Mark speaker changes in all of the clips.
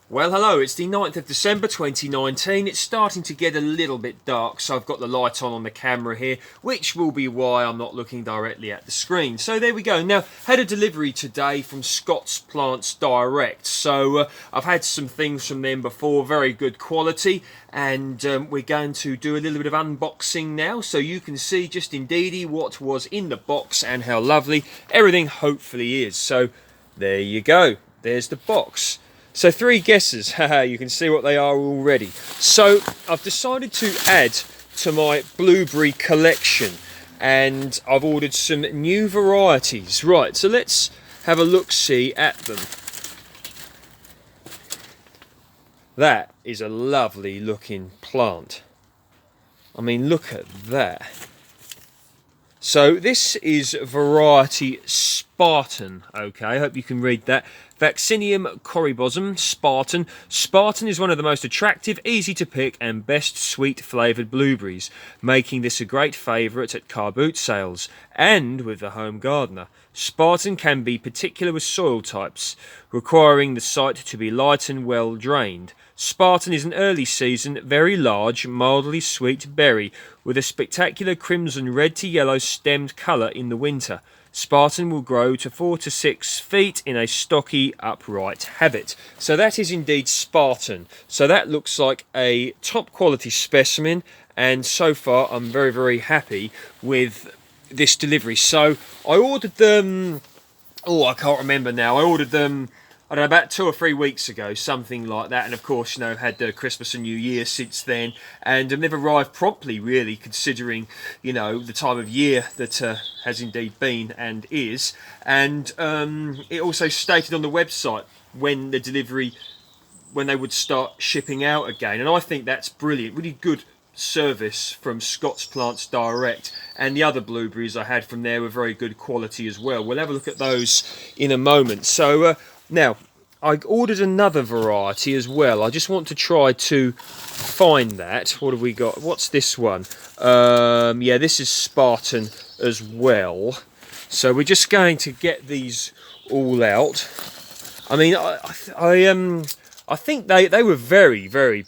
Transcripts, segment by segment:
Speaker 1: Well, hello, it's the 9th of December 2019. It's starting to get a little bit dark, so I've got the light on the camera here, which will be why I'm not looking directly at the screen. So there we go. Now, had a delivery today from Scott's Plants Direct. So I've had some things from them before, very good quality, and we're going to do a little bit of unboxing now, so you can see just indeedy what was in the box and how lovely everything hopefully is. So there you go. There's the box. So 3 guesses, haha, you can see what they are already. So I've decided to add to my blueberry collection, and I've ordered some new varieties. Right, so let's have a look-see at them. That is a lovely looking plant. I mean, look at that. So this is variety Spartan, okay, I hope you can read that. Vaccinium corybosum Spartan. Spartan is one of the most attractive, easy to pick and best sweet flavoured blueberries, making this a great favourite at car boot sales and with the home gardener. Spartan can be particular with soil types, requiring the site to be light and well drained. Spartan is an early season, very large, mildly sweet berry with a spectacular crimson red to yellow stemmed colour in the winter. Spartan will grow to 4 to 6 feet in a stocky, upright habit. So that is indeed Spartan. So that looks like a top quality specimen, and so far I'm very, very happy with this delivery. So I ordered them, I can't remember now, I ordered them, I don't know, about 2 or 3 weeks ago, something like that. And of course, you know, had Christmas and New Year since then, and they've arrived promptly, really, considering, you know, the time of year that has indeed been and is. And it also stated on the website when the delivery, when they would start shipping out again. And I think that's brilliant, really good service from Scott's Plants Direct, and the other blueberries I had from there were very good quality as well. We'll have a look at those in a moment. So now, I ordered another variety as well. I just want to try to find that. What have we got? What's this one? Yeah, this is Spartan as well. So we're just going to get these all out. I mean, I think they were very, very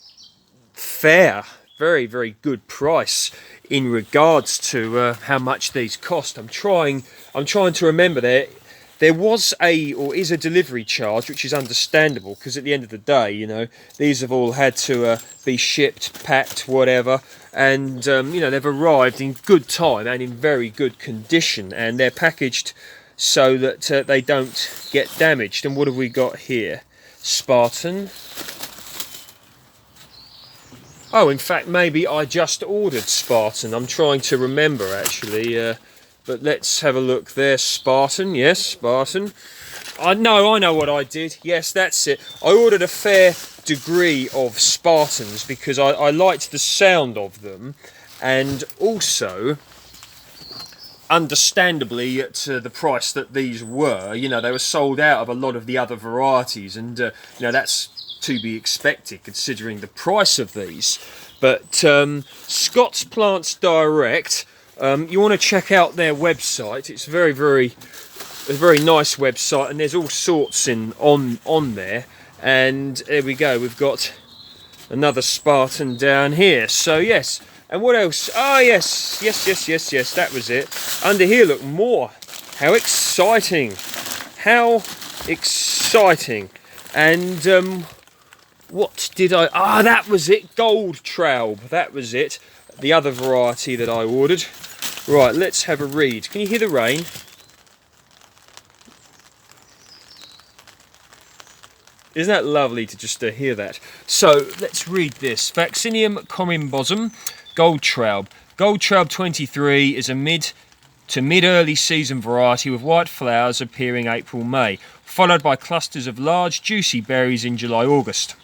Speaker 1: fair. Very, very good price in regards to how much these cost. I'm trying to remember there was or is a delivery charge, which is understandable because at the end of the day, you know, these have all had to be shipped, packed, whatever, and you know, they've arrived in good time and in very good condition, and they're packaged so that they don't get damaged. And what have we got here? Spartan. Oh, in fact, maybe I just ordered Spartan. I'm trying to remember, actually. But let's have a look there. Spartan, yes, Spartan. I know what I did. Yes, that's it. I ordered a fair degree of Spartans because I liked the sound of them. And also, understandably, at the price that these were, you know, they were sold out of a lot of the other varieties. And, you know, that's to be expected considering the price of these. But Scott's Plants Direct, you want to check out their website. It's a very nice website, and there's all sorts on there. And there we go, we've got another Spartan down here. So yes, and what else? Ah, yes, that was it. Under here, look, more. How exciting, and what did I... Ah, that was it. Goldtraub. That was it. The other variety that I ordered. Right, let's have a read. Can you hear the rain? Isn't that lovely to just hear that? So, let's read this. Vaccinium corybosum Goldtraub. Goldtraub 23 is a mid to mid-early season variety with white flowers appearing April-May, followed by clusters of large, juicy berries in July-August.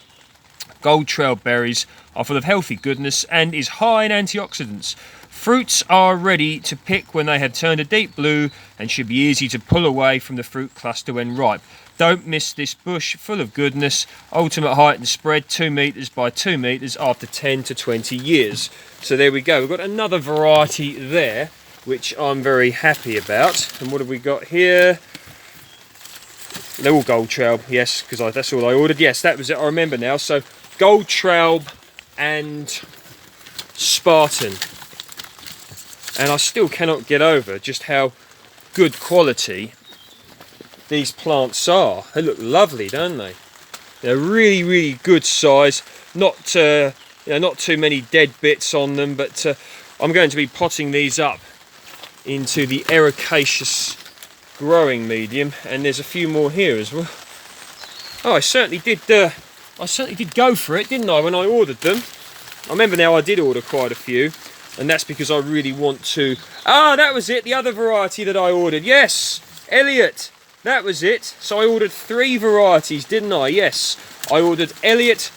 Speaker 1: Goldtraub berries are full of healthy goodness and is high in antioxidants. Fruits are ready to pick when they have turned a deep blue and should be easy to pull away from the fruit cluster when ripe. Don't miss this bush full of goodness. Ultimate height and spread 2 meters by 2 meters after 10 to 20 years. So there we go. We've got another variety there, which I'm very happy about. And what have we got here? They're all Goldtraub, yes, because that's all I ordered. Yes, that was it, I remember now. So Goldtraub and Spartan. And I still cannot get over just how good quality these plants are. They look lovely, don't they? They're really, really good size. Not not too many dead bits on them, but I'm going to be potting these up into the ericaceous growing medium, and there's a few more here as well. Oh, I certainly did go for it, didn't I, when I ordered them? I remember now I did order quite a few, and that's because I really want to... Ah, that was it, the other variety that I ordered. Yes, Elliot, that was it. So I ordered 3 varieties, didn't I? Yes, I ordered Elliot,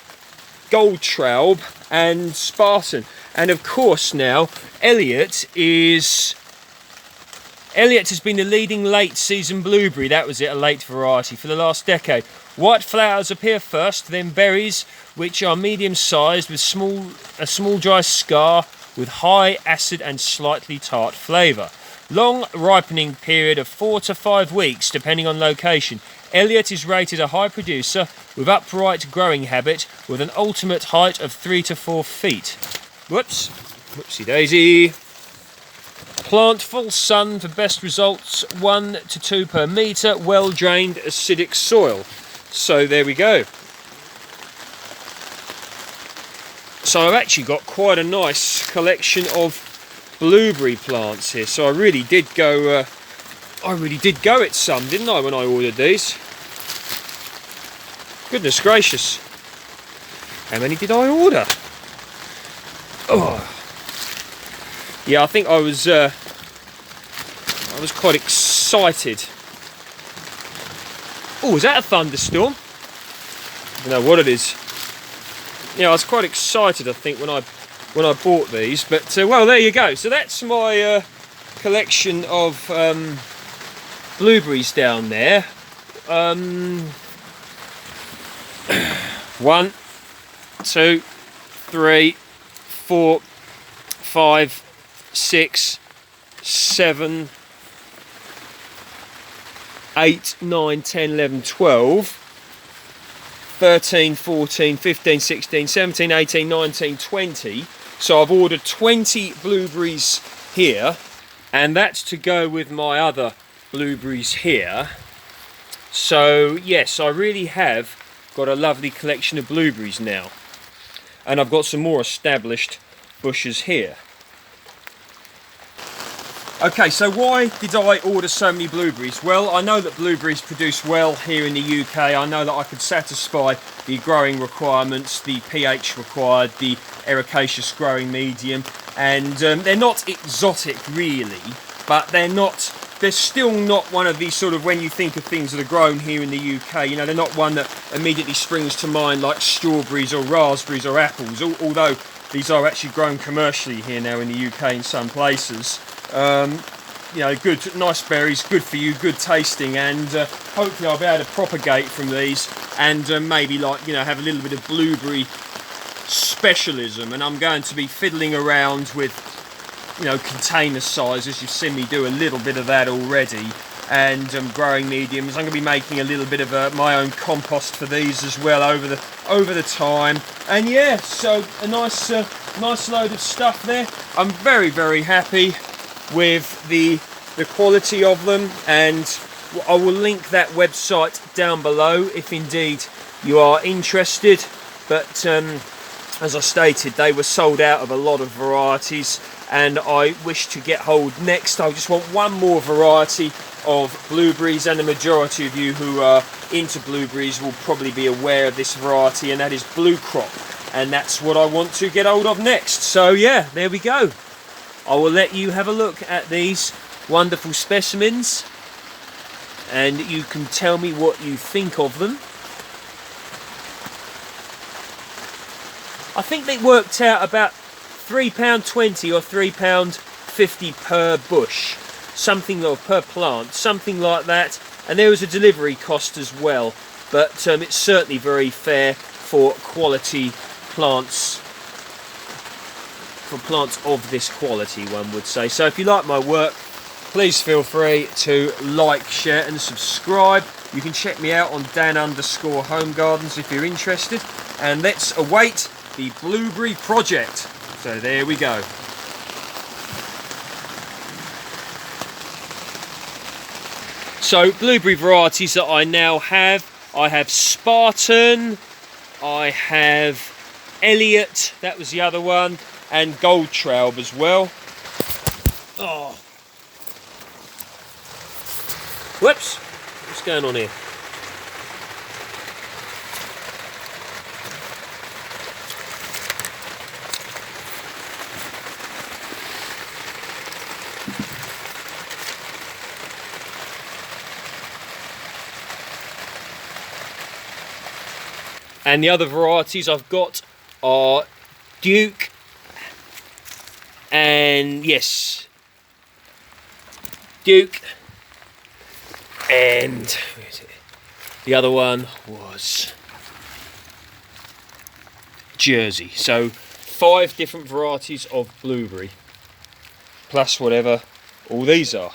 Speaker 1: Goldtraub and Spartan. And of course now, Elliot has been the leading late season blueberry, that was it, a late variety, for the last decade. White flowers appear first, then berries, which are medium sized with a small dry scar with high acid and slightly tart flavour. Long ripening period of 4 to 5 weeks depending on location. Elliot is rated a high producer with upright growing habit with an ultimate height of 3 to 4 feet. Whoops, whoopsie daisy. Plant full sun for best results, 1 to 2 per metre, well drained acidic soil. So there we go. So I've actually got quite a nice collection of blueberry plants here. So I really did go at some, didn't I, when I ordered these? Goodness gracious. How many did I order? Oh. Yeah, I think I was quite excited. Oh, is that a thunderstorm? I don't know what it is. Yeah, I was quite excited, I think, when I bought these. But well, there you go. So that's my collection of blueberries down there. 1, 2, 3, 4, 5, 6, 7, 8, 9, 10, 11, 12, 13, 14, 15, 16, 17, 18, 19, 20. So I've ordered 20 blueberries here, and that's to go with my other blueberries here. So yes, I really have got a lovely collection of blueberries now. And I've got some more established bushes here. Okay, so why did I order so many blueberries? Well, I know that blueberries produce well here in the UK. I know that I could satisfy the growing requirements, the pH required, the ericaceous growing medium, and they're not exotic really, but they're still not one of these sort of, when you think of things that are grown here in the UK, you know, they're not one that immediately springs to mind like strawberries or raspberries or apples, although these are actually grown commercially here now in the UK in some places. You know, good, nice berries, good for you, good tasting, and hopefully I'll be able to propagate from these and maybe, like, you know, have a little bit of blueberry specialism. And I'm going to be fiddling around with, you know, container sizes. You've seen me do a little bit of that already, and growing mediums. I'm going to be making a little bit of my own compost for these as well over the time. And yeah, so a nice load of stuff there. I'm very, very happy with the quality of them, and I will link that website down below if indeed you are interested. But as I stated, they were sold out of a lot of varieties, and I wish to get hold next. I just want one more variety of blueberries, and the majority of you who are into blueberries will probably be aware of this variety, and that is Blue Crop, and that's what I want to get hold of next. So yeah, there we go. I will let you have a look at these wonderful specimens, and you can tell me what you think of them. I think they worked out about £3.20 or £3.50 per bush, something, or per plant, something like that. And there was a delivery cost as well, but it's certainly very fair for quality plants. For plants of this quality, one would say. So if you like my work, please feel free to like, share and subscribe. You can check me out on Dan_Home Gardens if you're interested. And let's await the blueberry project. So there we go. So blueberry varieties that I now have. I have Spartan, I have Elliot, that was the other one, and Goldtraub as well. Oh. Whoops, what's going on here? And the other varieties I've got are Duke and yes, Duke, and where is it? The other one was Jersey. So 5 different varieties of blueberry plus whatever all these are.